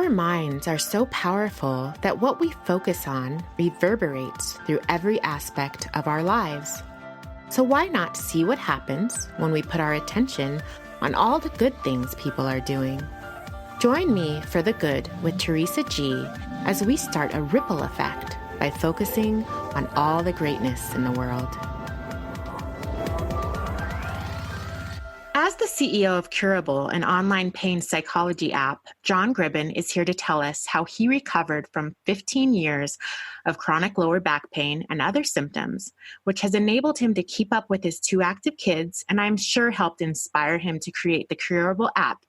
Our minds are so powerful that what we focus on reverberates through every aspect of our lives. So why not see what happens when we put our attention on all the good things people are doing? Join me for the good with Teresa G as we start a ripple effect by focusing on all the greatness in the world. As the CEO of Curable, an online pain psychology app, John Gribbin is here to tell us how he recovered from 15 years of chronic lower back pain and other symptoms, which has enabled him to keep up with his 2 active kids, and I'm sure helped inspire him to create the Curable app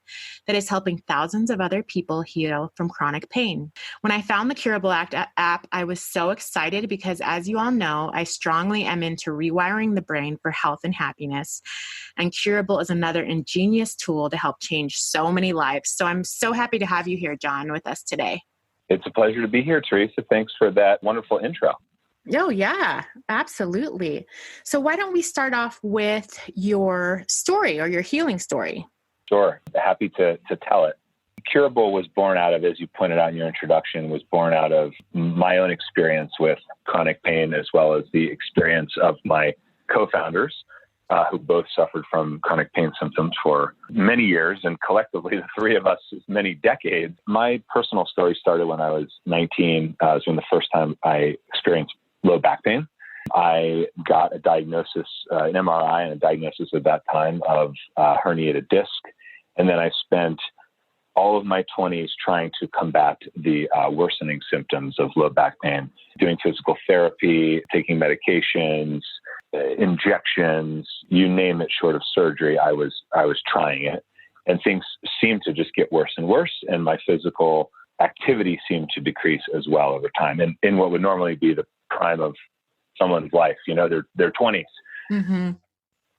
that is helping thousands of other people heal from chronic pain. When I found the Curable app, I was so excited because, as you all know, I strongly am into rewiring the brain for health and happiness, and Curable is another ingenious tool to help change so many lives. So I'm so happy to have you here, John, with us today. It's a pleasure to be here, Teresa. Thanks for that wonderful intro. Oh, yeah, absolutely. So why don't we start off with your story or your healing story? Sure. Happy to tell it. Curable was born out of, as you pointed out in your introduction, was born out of my own experience with chronic pain, as well as the experience of my co-founders, who both suffered from chronic pain symptoms for many years, and collectively, the 3 of us, many decades. My personal story started when I was 19. It was when the first time I experienced low back pain. I got a diagnosis, an MRI, and a diagnosis at that time of herniated disc. And then I spent all of my 20s trying to combat the worsening symptoms of low back pain, doing physical therapy, taking medications, injections, you name it, short of surgery. I was trying it, and things seemed to just get worse and worse. And my physical activity seemed to decrease as well over time. And in what would normally be the prime of someone's life, their 20s. Mm-hmm.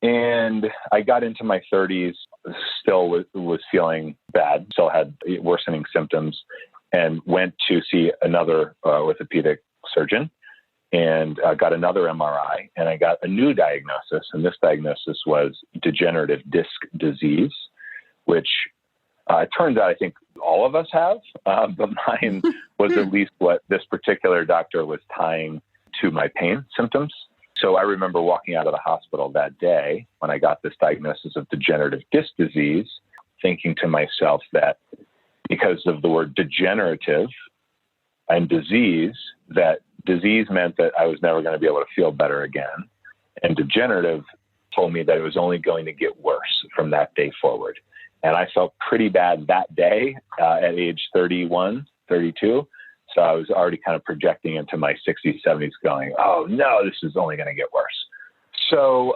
And I got into my 30s, still was feeling bad, still had worsening symptoms, and went to see another orthopedic surgeon and got another MRI, and I got a new diagnosis. And this diagnosis was degenerative disc disease, which it turns out I think all of us have, but mine was at least what this particular doctor was tying to my pain symptoms. So I remember walking out of the hospital that day when I got this diagnosis of degenerative disc disease, thinking to myself that because of the word degenerative and disease, that disease meant that I was never going to be able to feel better again. And degenerative told me that it was only going to get worse from that day forward. And I felt pretty bad that day at age 31, 32. So I was already kind of projecting into my 60s, 70s going, oh no, this is only going to get worse. So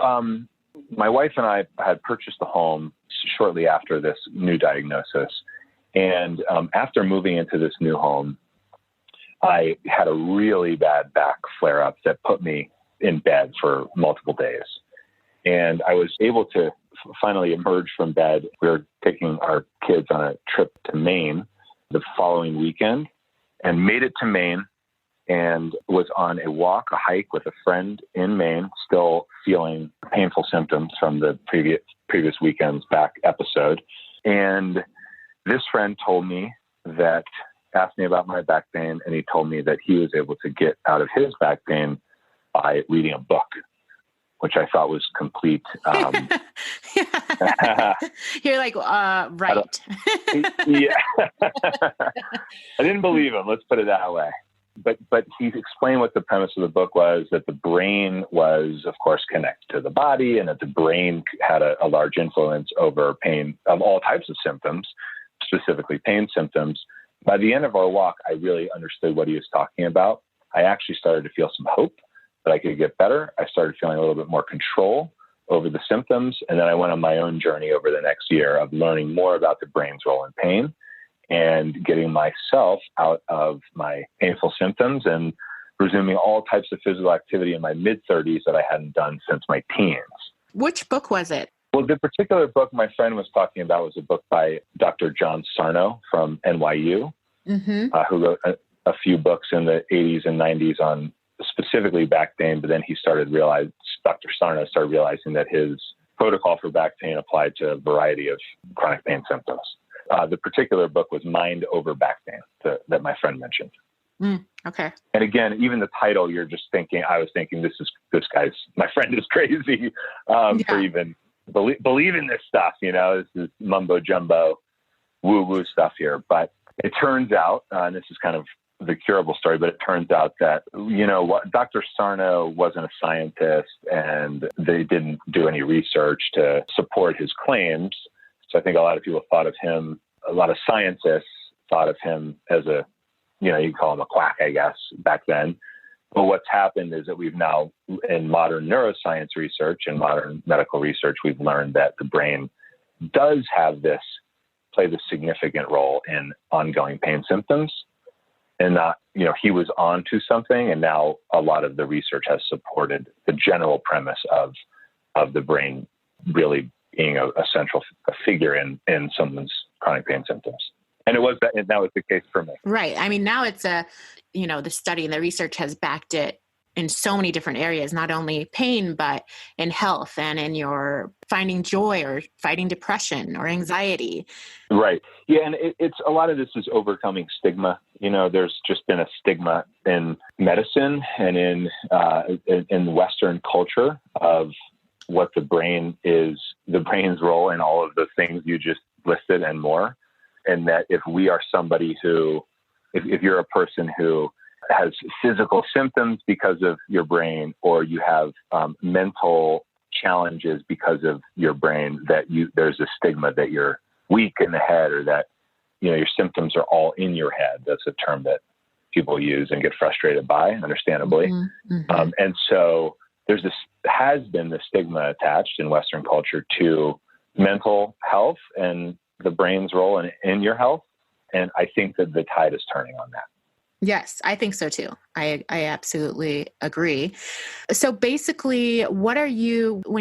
my wife and I had purchased a home shortly after this new diagnosis. And after moving into this new home, I had a really bad back flare-up that put me in bed for multiple days. And I was able to finally emerge from bed. We were taking our kids on a trip to Maine the following weekend, and made it to Maine and was on a hike with a friend in Maine, still feeling painful symptoms from the previous weekend's back episode. And this friend asked me about my back pain, and he told me that he was able to get out of his back pain by reading a book, which I thought was complete. You're like, right. Yeah. I didn't believe him. Let's put it that way. But he explained what the premise of the book was, that the brain was, of course, connected to the body, and that the brain had a large influence over pain of all types of symptoms, specifically pain symptoms. By the end of our walk, I really understood what he was talking about. I actually started to feel some hope that I could get better. I started feeling a little bit more control over the symptoms. And then I went on my own journey over the next year of learning more about the brain's role in pain and getting myself out of my painful symptoms and resuming all types of physical activity in my mid-30s that I hadn't done since my teens. Which book was it? Well, the particular book my friend was talking about was a book by Dr. John Sarno from NYU, who wrote a few books in the 80s and 90s on specifically back pain, but then Dr. Sarno started realizing that his protocol for back pain applied to a variety of chronic pain symptoms. The particular book was Mind Over Back Pain that my friend mentioned. Okay. And again, even the title, I was thinking, my friend is crazy for even believing this stuff. This is mumbo jumbo, woo woo stuff here. But it turns out, and this is kind of the curable story, but it turns out that, Dr. Sarno wasn't a scientist and they didn't do any research to support his claims. So I think a lot of scientists thought of him as you could call him a quack, I guess, back then. But what's happened is that we've now, in modern neuroscience research and modern medical research, we've learned that the brain does play this significant role in ongoing pain symptoms. And he was onto something, and now a lot of the research has supported the general premise of the brain really being a central figure in someone's chronic pain symptoms. And that was the case for me. Right. I mean, now it's the study and the research has backed it in so many different areas, not only pain, but in health and in your finding joy or fighting depression or anxiety. Right. Yeah. And it's a lot of this is overcoming stigma. There's just been a stigma in medicine and in Western culture of what the brain's role in all of the things you just listed and more. And that if we are somebody if you're a person who has physical symptoms because of your brain, or you have mental challenges because of your brain, there's a stigma that you're weak in the head, or that, your symptoms are all in your head. That's a term that people use and get frustrated by, understandably. Mm-hmm. And so has been the stigma attached in Western culture to mental health and the brain's role in your health. And I think that the tide is turning on that. Yes, I think so too. I absolutely agree. So basically, when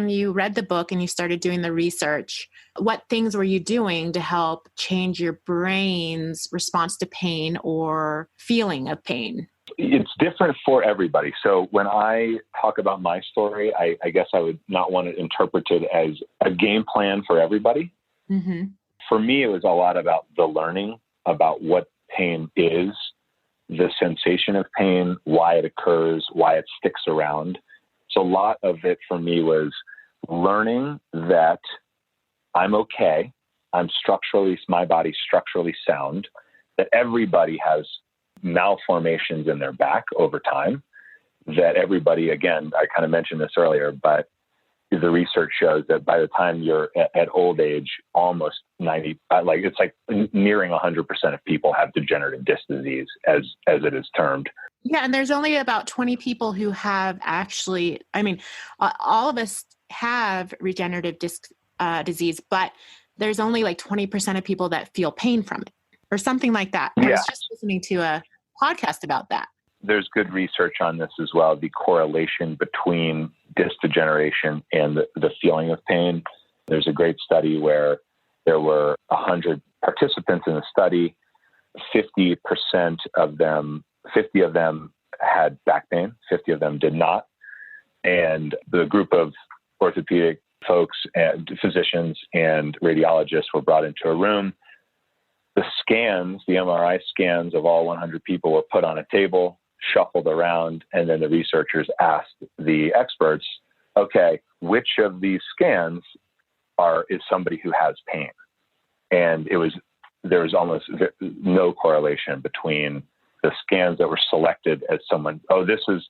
you read the book and you started doing the research, what things were you doing to help change your brain's response to pain or feeling of pain? It's different for everybody. So when I talk about my story, I guess I would not want to interpret it as a game plan for everybody. Mm-hmm. For me, it was a lot about the learning about what pain is, the sensation of pain, why it occurs, why it sticks around. So a lot of it for me was learning that I'm okay. My body's structurally sound, that everybody has malformations in their back over time, that everybody, again, I kind of mentioned this earlier, but the research shows that by the time you're at old age, almost 90, it's like nearing 100% of people have degenerative disc disease, as it is termed. Yeah. And there's only about 20 people who have actually, all of us have regenerative disc disease, but there's only like 20% of people that feel pain from it or something like that. Yeah. I was just listening to a podcast about that. There's good research on this as well, the correlation between disc degeneration and the feeling of pain. There's a great study where there were 100 participants in the study. 50 of them had back pain, 50 of them did not. And the group of orthopedic folks and physicians and radiologists were brought into a room. The MRI scans of all 100 people were put on a table, shuffled around, and then the researchers asked the experts, okay, which of these scans is somebody who has pain? And there was almost no correlation between the scans that were selected as someone, this is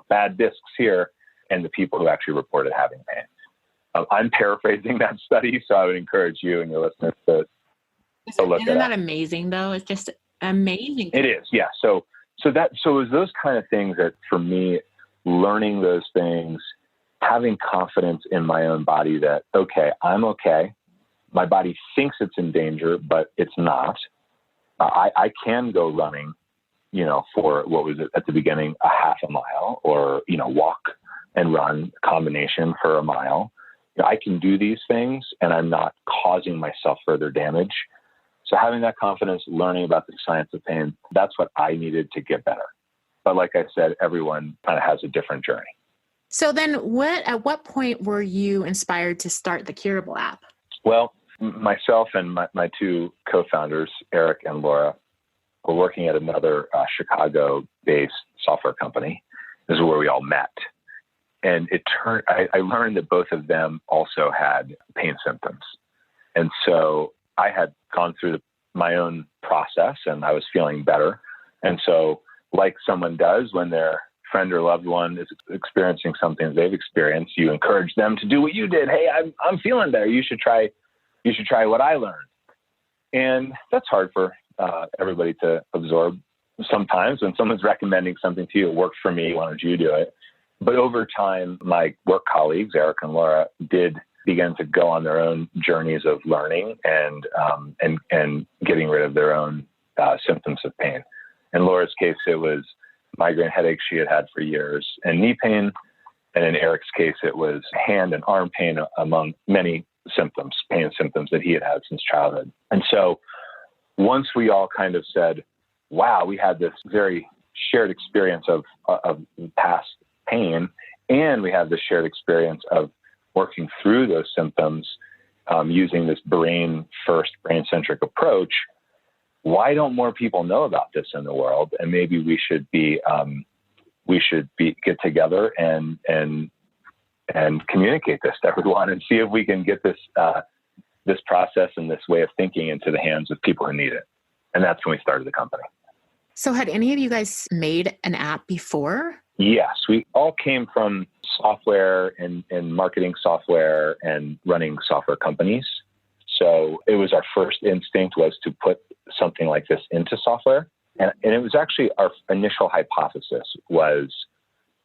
bad discs here, and the people who actually reported having pain. I'm paraphrasing that study, so I would encourage you and your listeners to look at it. Isn't that amazing, though? It's just amazing. It is, yeah. So it was those kind of things that, for me, learning those things, having confidence in my own body that, okay, I'm okay. My body thinks it's in danger, but it's not. I can go running, for what was it at the beginning, a half a mile, or, walk and run combination for a mile. I can do these things and I'm not causing myself further damage. So having that confidence, learning about the science of pain, that's what I needed to get better. But like I said, everyone kind of has a different journey. So then at what point were you inspired to start the Curable app? Well, myself and my two co-founders, Eric and Laura, were working at another Chicago-based software company. This is where we all met. And I learned that both of them also had pain symptoms. And so I had gone through my own process and I was feeling better. And so like someone does when their friend or loved one is experiencing something they've experienced, you encourage them to do what you did. Hey, I'm feeling better. You should try what I learned. And that's hard for everybody to absorb. Sometimes when someone's recommending something to you, it worked for me, why don't you do it? But over time, my work colleagues, Eric and Laura, did begin to go on their own journeys of learning and getting rid of their own symptoms of pain. In Laura's case, it was migraine headaches she had for years and knee pain. And in Eric's case, it was hand and arm pain among many symptoms, pain symptoms that he had since childhood. And so once we all kind of said, wow, we had this very shared experience of past pain, and we have this shared experience of working through those symptoms using this brain-centric approach, why don't more people know about this in the world? And maybe we should get together and communicate this to everyone and see if we can get this process and this way of thinking into the hands of people who need it. And that's when we started the company. So had any of you guys made an app before? Yes, we all came from software and marketing software and running software companies. So it was our first instinct was to put something like this into software. And it was actually our initial hypothesis was,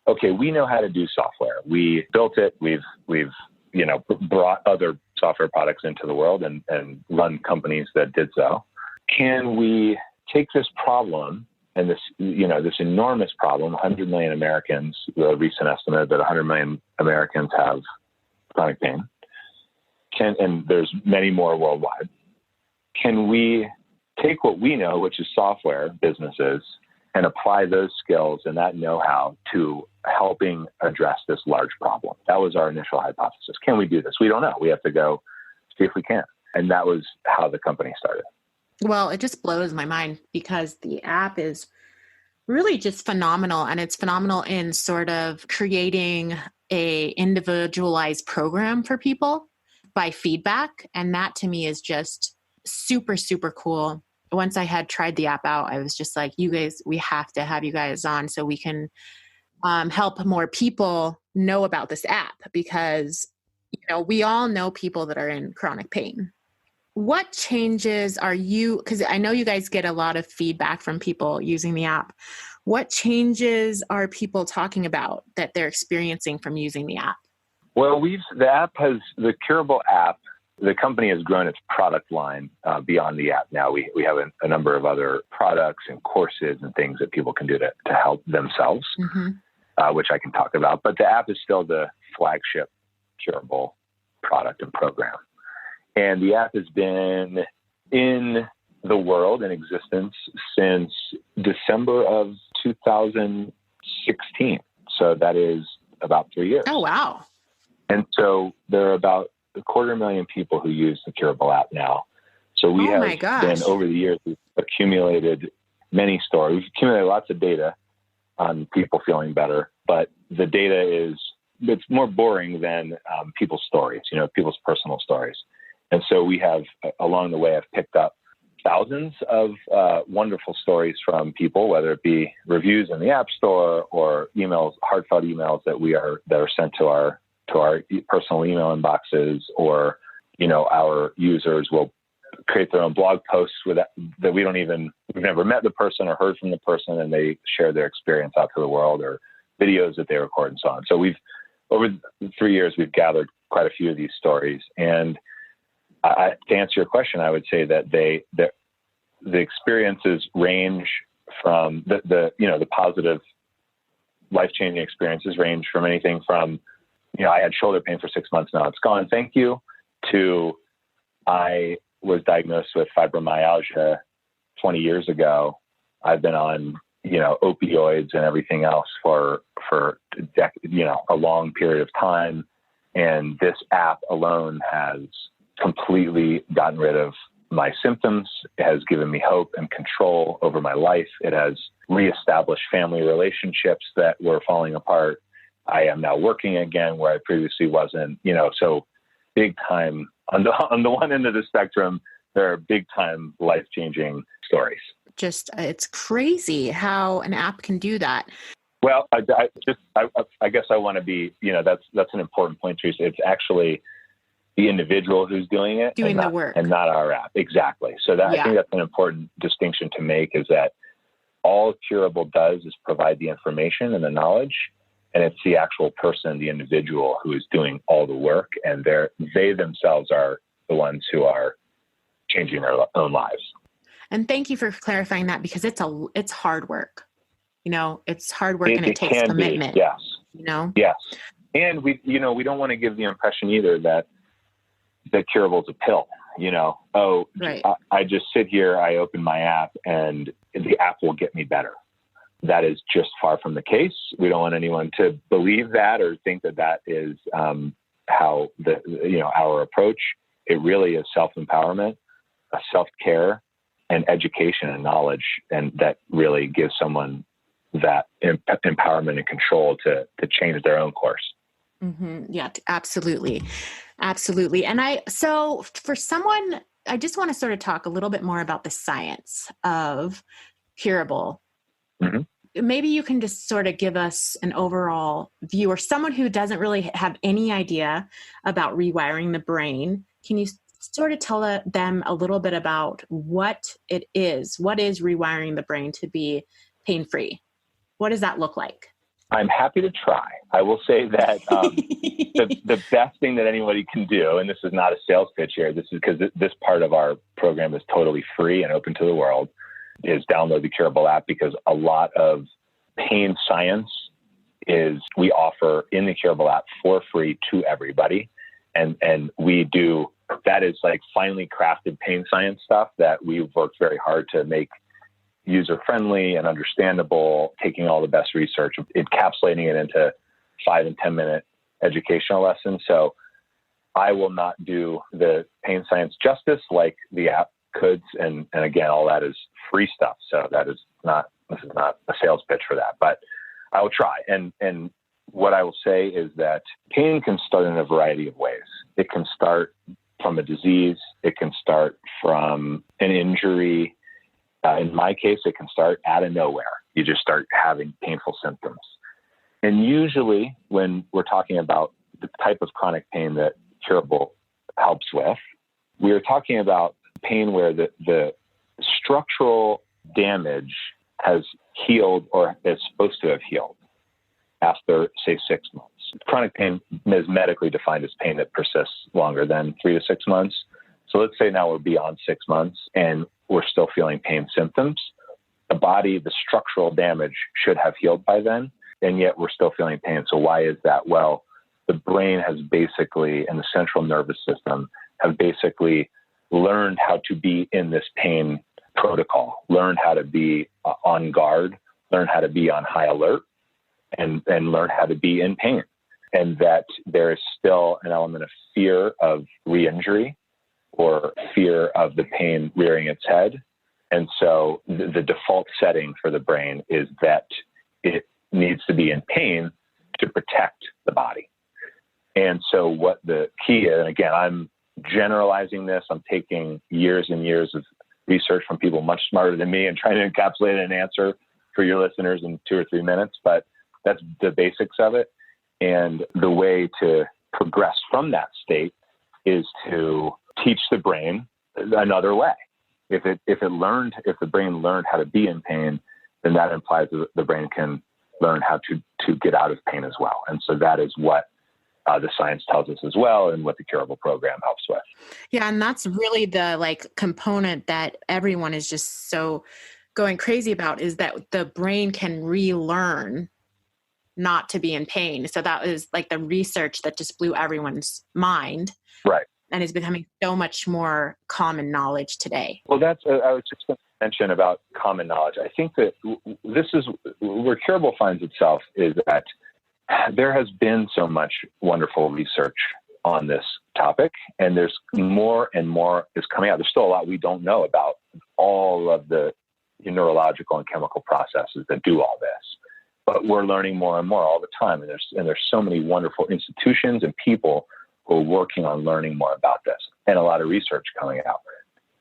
okay, we know how to do software. We built it. We've brought other software products into the world and run companies that did so. Can we take this problem and this enormous problem, 100 million Americans, the recent estimate that 100 million Americans have chronic pain, and there's many more worldwide. Can we take what we know, which is software businesses, and apply those skills and that know-how to helping address this large problem? That was our initial hypothesis. Can we do this? We don't know. We have to go see if we can. And that was how the company started. Well, it just blows my mind because the app is really just phenomenal. And it's phenomenal in sort of creating a individualized program for people by feedback. And that to me is just super, super cool. Once I had tried the app out, I was just like, you guys, we have to have you guys on so we can help more people know about this app because, we all know people that are in chronic pain. What changes because I know you guys get a lot of feedback from people using the app. What changes are people talking about that they're experiencing from using the app? Well, the Curable app, the company has grown its product line beyond the app now. We have a number of other products and courses and things that people can do to help themselves, which I can talk about. But the app is still the flagship Curable product and program. And the app has been in the world in existence since December of 2016. So that is about 3 years. Oh, wow. And so there are about 250,000 people who use the Curable app now. So we have been, over the years, we've accumulated many stories. We've accumulated lots of data on people feeling better, but the data it's more boring than people's stories, people's personal stories. And so we have, along the way, I've picked up thousands of wonderful stories from people, whether it be reviews in the App Store or emails, heartfelt emails that are sent to our personal email inboxes, or our users will create their own blog posts that we've never met the person or heard from the person, and they share their experience out to the world, or videos that they record and so on. So over 3 years, we've gathered quite a few of these stories. And to answer your question, I would say that the experiences range from the positive life-changing experiences range from anything from, I had shoulder pain for 6 months, now it's gone, thank you, to I was diagnosed with fibromyalgia 20 years ago. I've been on, opioids and everything else for a long period of time. And this app alone has completely gotten rid of my symptoms. It has given me hope and control over my life. It has reestablished family relationships that were falling apart. I am now working again where I previously wasn't, so big time on the one end of the spectrum, there are big time life-changing stories. Just, it's crazy how an app can do that. Well, I guess I want to be, that's an important point, Teresa. It's actually the individual who's doing it, doing the work, and not our app. Exactly. So I think that's an important distinction to make, is that all Curable does is provide the information and the knowledge, and it's the actual person, the individual, who is doing all the work, and they themselves are the ones who are changing their own lives. And thank you for clarifying that, because it's hard work. It's hard work, and it takes commitment. Yes. Yes. And we don't want to give the impression either that Curable is a pill, right. I just sit here, I open my app, and the app will get me better. That is just far from the case. We don't want anyone to believe that or think that is how our approach. It really is self-empowerment, self-care, and education and knowledge, and that really gives someone that empowerment and control to change their own course. Mm-hmm. Yeah, absolutely. Absolutely. And so for someone, I just want to sort of talk a little bit more about the science of Curable. Mm-hmm. Maybe you can just sort of give us an overall view, or someone who doesn't really have any idea about rewiring the brain. Can you sort of tell them a little bit about what it is? What is rewiring the brain to be pain-free? What does that look like? I'm happy to try. I will say that the best thing that anybody can do, and this is not a sales pitch here, this is because this part of our program is totally free and open to the world, is download the Curable app, because a lot of pain science we offer in the Curable app for free to everybody. And we do, that is like finely crafted pain science stuff that we've worked very hard to make user-friendly and understandable, taking all the best research, encapsulating it into 5 and 10 minute educational lessons. So I will not do the pain science justice like the app could. And again, all that is free stuff. So this is not a sales pitch for that, but I will try. And what I will say is that pain can start in a variety of ways. It can start from a disease. It can start from an injury. In my case, it can start out of nowhere. You just start having painful symptoms. And usually when we're talking about the type of chronic pain that Curable helps with, we are talking about pain where the structural damage has healed or is supposed to have healed after, say, 6 months. Chronic pain is medically defined as pain that persists longer than 3 to 6 months. So let's say now we're beyond 6 months and we're still feeling pain symptoms. The body, the structural damage should have healed by then, and yet we're still feeling pain. So why is that? Well, the brain has basically, and the central nervous system have basically learned how to be in this pain protocol, learned how to be on guard, learn how to be on high alert, and learn how to be in pain. And that there is still an element of fear of re-injury or fear of the pain rearing its head. And so the default setting for the brain is that it needs to be in pain to protect the body. And so what the key is, and again, I'm generalizing this, I'm taking years and years of research from people much smarter than me and trying to encapsulate an answer for your listeners in 2 or 3 minutes, but that's the basics of it. And the way to progress from that state is to teach the brain another way. If the brain learned how to be in pain, then that implies that the brain can learn how to get out of pain as well. And so that is what the science tells us as well, and what the Curable program helps with. Yeah. And that's really the component that everyone is just so going crazy about, is that the brain can relearn not to be in pain. So that is like the research that just blew everyone's mind. Right. And is becoming so much more common knowledge today. Well, I was just going to mention about common knowledge. I think that this is where Curable finds itself, is that there has been so much wonderful research on this topic, and there's more and more is coming out. There's still a lot we don't know about all of the neurological and chemical processes that do all this, but we're learning more and more all the time. And there's so many wonderful institutions and people who are working on learning more about this, and a lot of research coming out.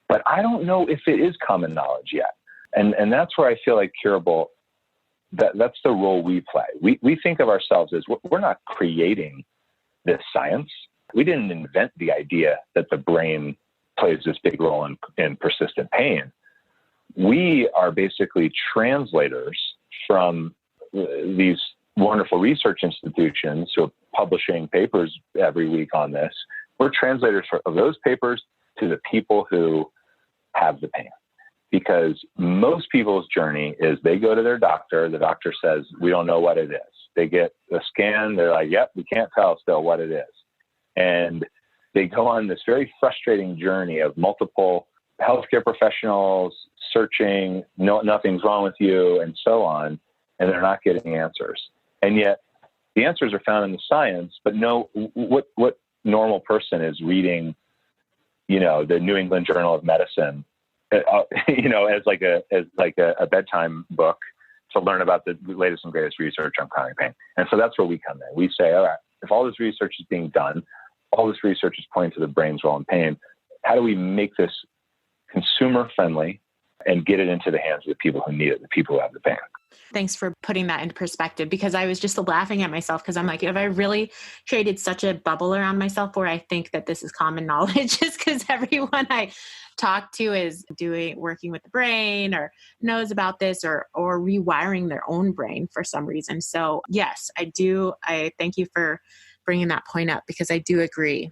But I don't know if it is common knowledge yet. And that's where I feel like Curable, that's the role we play. We think of ourselves as we're not creating this science. We didn't invent the idea that the brain plays this big role in persistent pain. We are basically translators from these wonderful research institutions who are publishing papers every week on this. We're translators of those papers to the people who have the pain. Because most people's journey is they go to their doctor. The doctor says, we don't know what it is. They get a scan. They're like, yep, we can't tell still what it is. And they go on this very frustrating journey of multiple healthcare professionals searching, no, nothing's wrong with you, and so on. And they're not getting answers. And yet the answers are found in the science, but what normal person is reading, the New England Journal of Medicine, as like a bedtime book to learn about the latest and greatest research on chronic pain. And so that's where we come in. We say, all right, if all this research is being done, all this research is pointing to the brain's role in pain, how do we make this consumer friendly and get it into the hands of the people who need it, the people who have the pain? Thanks for putting that into perspective, because I was just laughing at myself, because I'm like, have I really created such a bubble around myself where I think that this is common knowledge just because everyone I talk to is working with the brain or knows about this or rewiring their own brain for some reason. So yes, I do. I thank you for bringing that point up, because I do agree.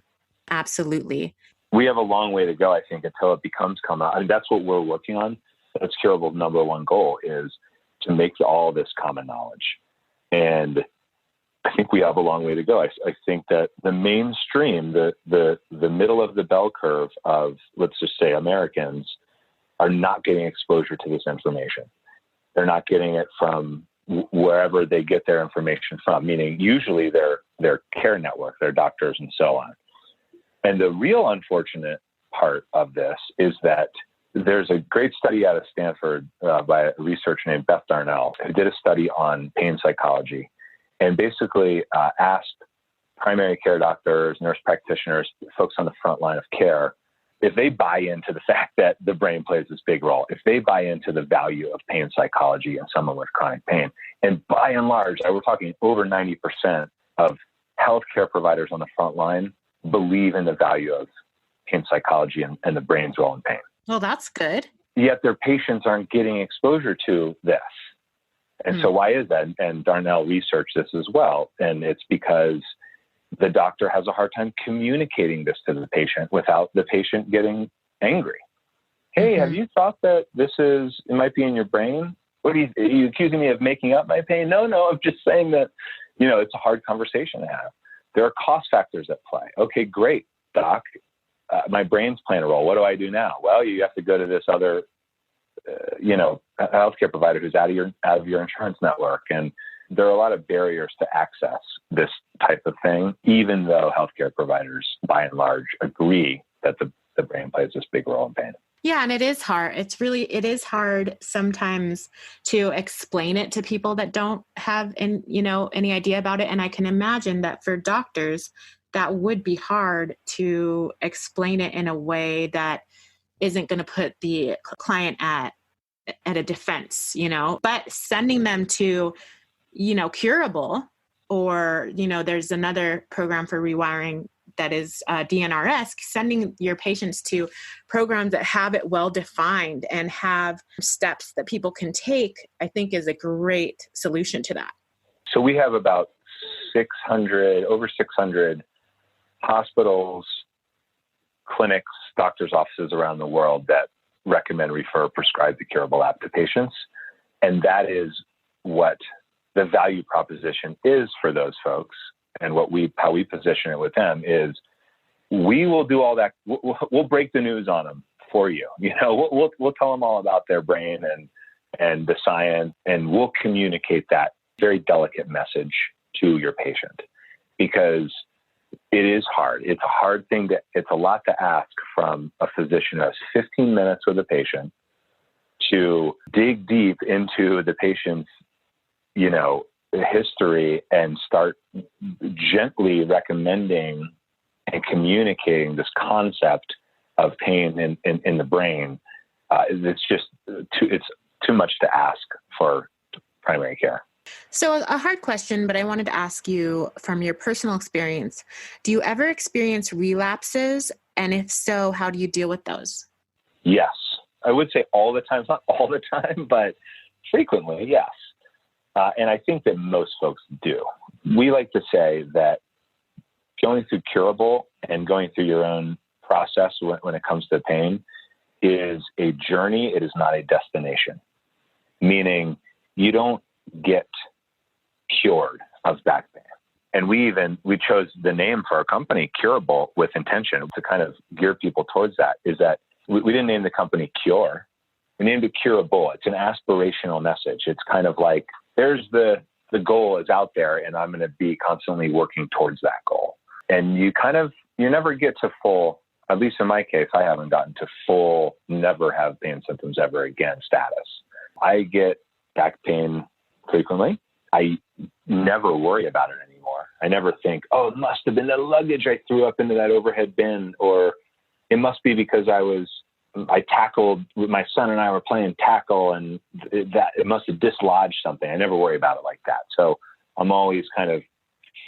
Absolutely. We have a long way to go, I think, until it becomes common. I mean, that's what we're working on. That's Curable's number one goal, is to make all this common knowledge. And I think we have a long way to go. I think that the mainstream, the middle of the bell curve of, let's just say, Americans, are not getting exposure to this information. They're not getting it from wherever they get their information from, meaning usually their care network, their doctors, and so on. And the real unfortunate part of this is that there's a great study out of Stanford by a researcher named Beth Darnell, who did a study on pain psychology and basically asked primary care doctors, nurse practitioners, folks on the front line of care, if they buy into the fact that the brain plays this big role, if they buy into the value of pain psychology in someone with chronic pain. And by and large, we're talking over 90% of healthcare providers on the front line believe in the value of pain psychology and the brain's role in pain. Well, that's good. Yet their patients aren't getting exposure to this. And so why is that? And Darnell researched this as well. And it's because the doctor has a hard time communicating this to the patient without the patient getting angry. Hey, have you thought that it might be in your brain? Are you accusing me of making up my pain? No, I'm just saying that, it's a hard conversation to have. There are cost factors at play. Okay, great, doc. My brain's playing a role. What do I do now? Well, you have to go to this other, healthcare provider who's out of your insurance network. And there are a lot of barriers to access this type of thing, even though healthcare providers, by and large, agree that the brain plays this big role in pain. Yeah. And it is hard. It is hard sometimes to explain it to people that don't have any idea about it. And I can imagine that for doctors, that would be hard to explain it in a way that isn't going to put the client at a defense, but sending them to, Curable, or, there's another program for rewiring that is DNRS, sending your patients to programs that have it well defined and have steps that people can take, I think is a great solution to that. So we have about over 600 hospitals, clinics, doctors' offices around the world that recommend, refer, prescribe the Curable app to patients. And that is what the value proposition is for those folks. And how we position it with them is, we will do all that. We'll break the news on them for you. We'll tell them all about their brain and the science, and we'll communicate that very delicate message to your patient. Because It is hard. It's a hard thing it's a lot to ask from a physician who has 15 minutes with a patient to dig deep into the patient's, history and start gently recommending and communicating this concept of pain in the brain. It's just it's too much to ask for primary care. So a hard question, but I wanted to ask you from your personal experience, do you ever experience relapses? And if so, how do you deal with those? Yes. I would say all the time, not all the time, but frequently, yes. And I think that most folks do. We like to say that going through Curable and going through your own process when it comes to pain is a journey. It is not a destination, meaning you don't get cured of back pain. And we chose the name for our company, Curable, with intention to kind of gear people towards that, is that we didn't name the company Cure. We named it Curable. It's an aspirational message. It's kind of like, there's the goal is out there and I'm going to be constantly working towards that goal. And you never get to full, at least in my case, I haven't gotten to full, never have pain symptoms ever again status. I get back pain frequently. I never worry about it anymore. I never think, oh, it must have been the luggage I threw up into that overhead bin, or it must be because I tackled, my son and I were playing tackle and it must have dislodged something. I never worry about it like that. So I'm always kind of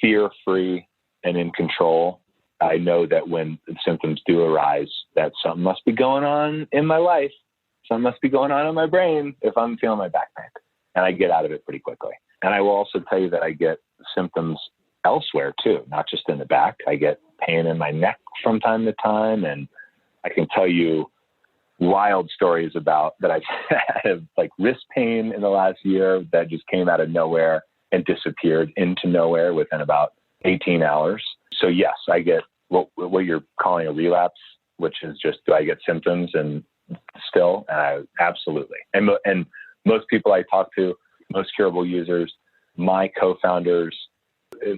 fear-free and in control. I know that when the symptoms do arise, that something must be going on in my life. Something must be going on in my brain if I'm feeling my back pain. And I get out of it pretty quickly. And I will also tell you that I get symptoms elsewhere too, not just in the back. I get pain in my neck from time to time. And I can tell you wild stories about that I've had, like wrist pain in the last year that just came out of nowhere and disappeared into nowhere within about 18 hours. So yes, I get what you're calling a relapse, which is just, do I get symptoms and still? Absolutely. And most people I talk to, most Curable users, my co-founders,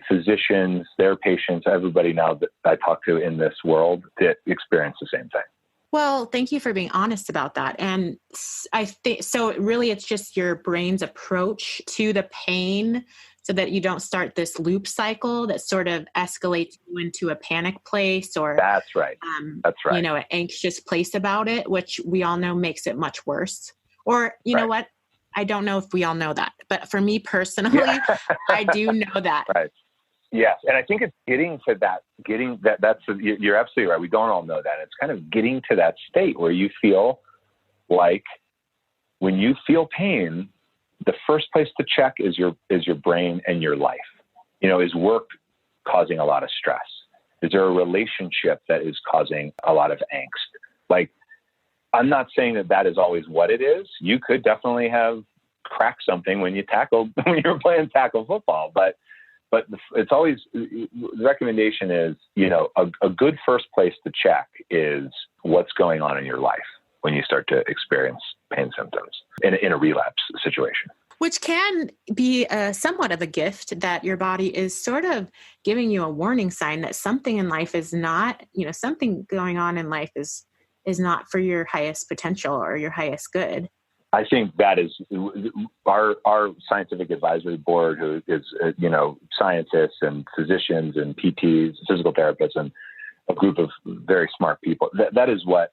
physicians, their patients, everybody now that I talk to in this world that experience the same thing. Well, thank you for being honest about that. And I think, so really it's just your brain's approach to the pain so that you don't start this loop cycle that sort of escalates you into a panic place or that's right. An anxious place about it, which we all know makes it much worse. Or, you know what? I don't know if we all know that, but for me personally, I do know that. Right. Yes. And I think it's getting to that, you're absolutely right. We don't all know that. It's kind of getting to that state where you feel like when you feel pain, the first place to check is your brain and your life. Is work causing a lot of stress? Is there a relationship that is causing a lot of angst? Like, I'm not saying that is always what it is. You could definitely have cracked something when you were playing tackle football, but it's always, the recommendation is, a good first place to check is what's going on in your life when you start to experience pain symptoms in a relapse situation. Which can be somewhat of a gift that your body is sort of giving you a warning sign that something in life is not, something going on in life is not for your highest potential or your highest good. I think that is our scientific advisory board, who is, scientists and physicians and PTs, physical therapists, and a group of very smart people. That is what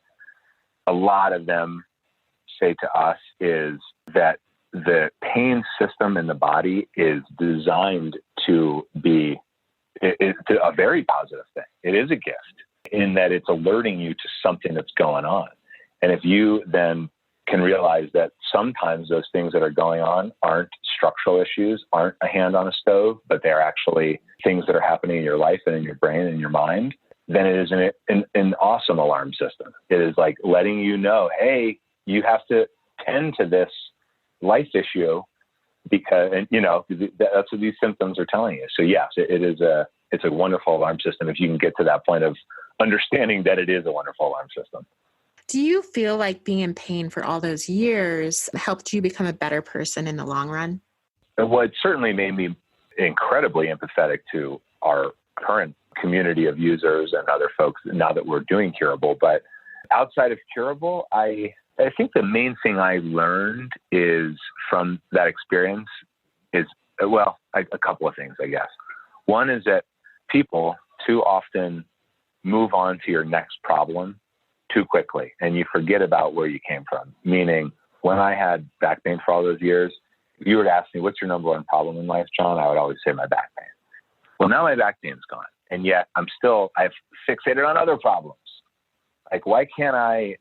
a lot of them say to us, is that the pain system in the body is designed to be a very positive thing. It is a gift in that it's alerting you to something that's going on. And if you then can realize that sometimes those things that are going on aren't structural issues, aren't a hand on a stove, but they're actually things that are happening in your life and in your brain and your mind, then it is an awesome alarm system. It is like letting you know, hey, you have to tend to this life issue because, that's what these symptoms are telling you. So yes, it's a wonderful alarm system if you can get to that point of understanding that it is a wonderful alarm system. Do you feel like being in pain for all those years helped you become a better person in the long run? Well, it certainly made me incredibly empathetic to our current community of users and other folks now that we're doing Curable. But outside of Curable, I think the main thing I learned is from that experience is, well, a couple of things, I guess. One is that people too often move on to your next problem too quickly, and you forget about where you came from. Meaning, when I had back pain for all those years, if you were to ask me, what's your number one problem in life, John? I would always say my back pain. Well, now my back pain's gone, and yet I've fixated on other problems. Like, why can't I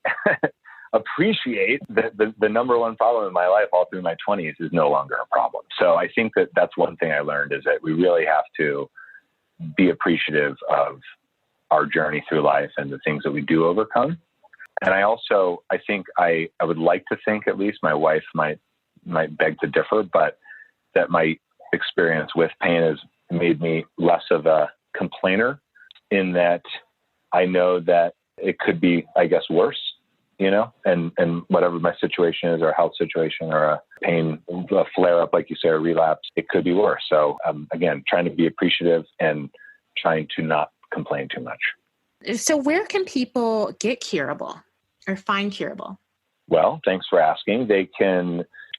appreciate that the number one problem in my life all through my 20s is no longer a problem? So I think that's one thing I learned, is that we really have to be appreciative of our journey through life and the things that we do overcome. And I think I would like to think, at least my wife might beg to differ, but that my experience with pain has made me less of a complainer, in that I know that it could be, I guess, worse, and whatever my situation is, or a health situation, or a pain, a flare up, like you say, a relapse, it could be worse. So again, trying to be appreciative and trying to not complain too much. So where can people get Curable or find Curable? Well, thanks for asking.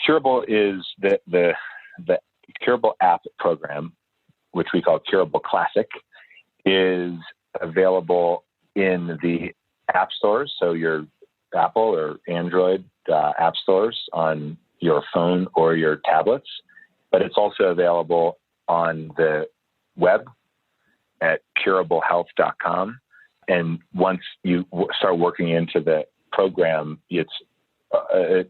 Curable is the Curable app program, which we call Curable Classic, is available in the app stores. So your Apple or Android app stores on your phone or your tablets, but it's also available on the web at curablehealth.com. And once you start working into the program, it's,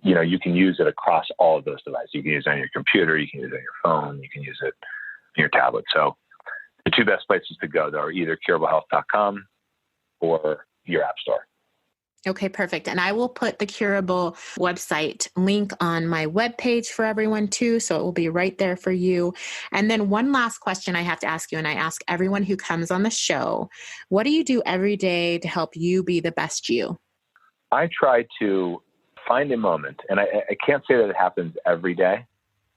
you can use it across all of those devices. You can use it on your computer, you can use it on your phone, you can use it on your tablet. So the two best places to go, though, are either curablehealth.com or your app store. Okay, perfect. And I will put the Curable website link on my webpage for everyone too, so it will be right there for you. And then one last question I have to ask you, and I ask everyone who comes on the show, what do you do every day to help you be the best you? I try to find a moment, and I can't say that it happens every day,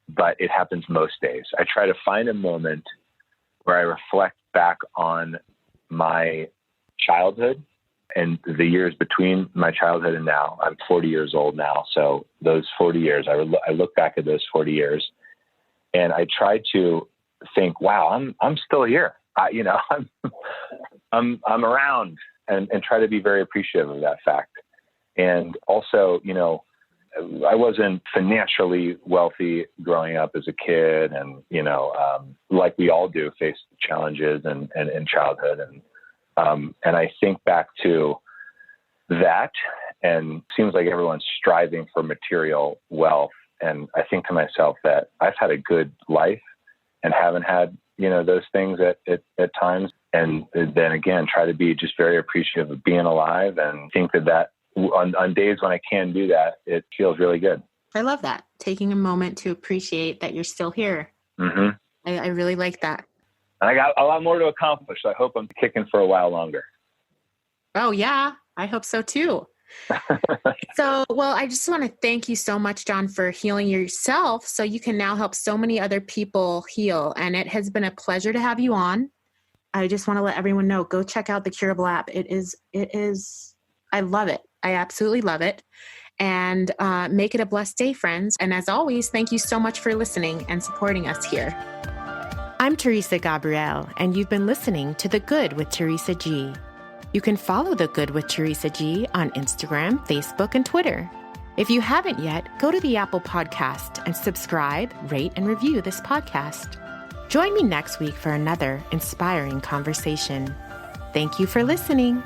but it happens most days. I try to find a moment where I reflect back on my childhood and the years between my childhood and now. I'm 40 years old now. So those 40 years, I look back at those 40 years, and I try to think, wow, I'm still here. I'm around, and try to be very appreciative of that fact. And also, I wasn't financially wealthy growing up as a kid, and, like we all do, face challenges and in childhood. And I think back to that, and it seems like everyone's striving for material wealth. And I think to myself that I've had a good life and haven't had, those things at times. And then again, try to be just very appreciative of being alive, and think that on days when I can do that, it feels really good. I love that. Taking a moment to appreciate that you're still here. Mm-hmm. I really like that. And I got a lot more to accomplish, so I hope I'm kicking for a while longer. Oh, yeah. I hope so, too. I just want to thank you so much, John, for healing yourself so you can now help so many other people heal. And it has been a pleasure to have you on. I just want to let everyone know, go check out the Curable app. It is, I love it. I absolutely love it. And make it a blessed day, friends. And as always, thank you so much for listening and supporting us here. I'm Teresa Gabrielle, and you've been listening to The Good with Teresa G. You can follow The Good with Teresa G on Instagram, Facebook, and Twitter. If you haven't yet, go to the Apple Podcast and subscribe, rate, and review this podcast. Join me next week for another inspiring conversation. Thank you for listening.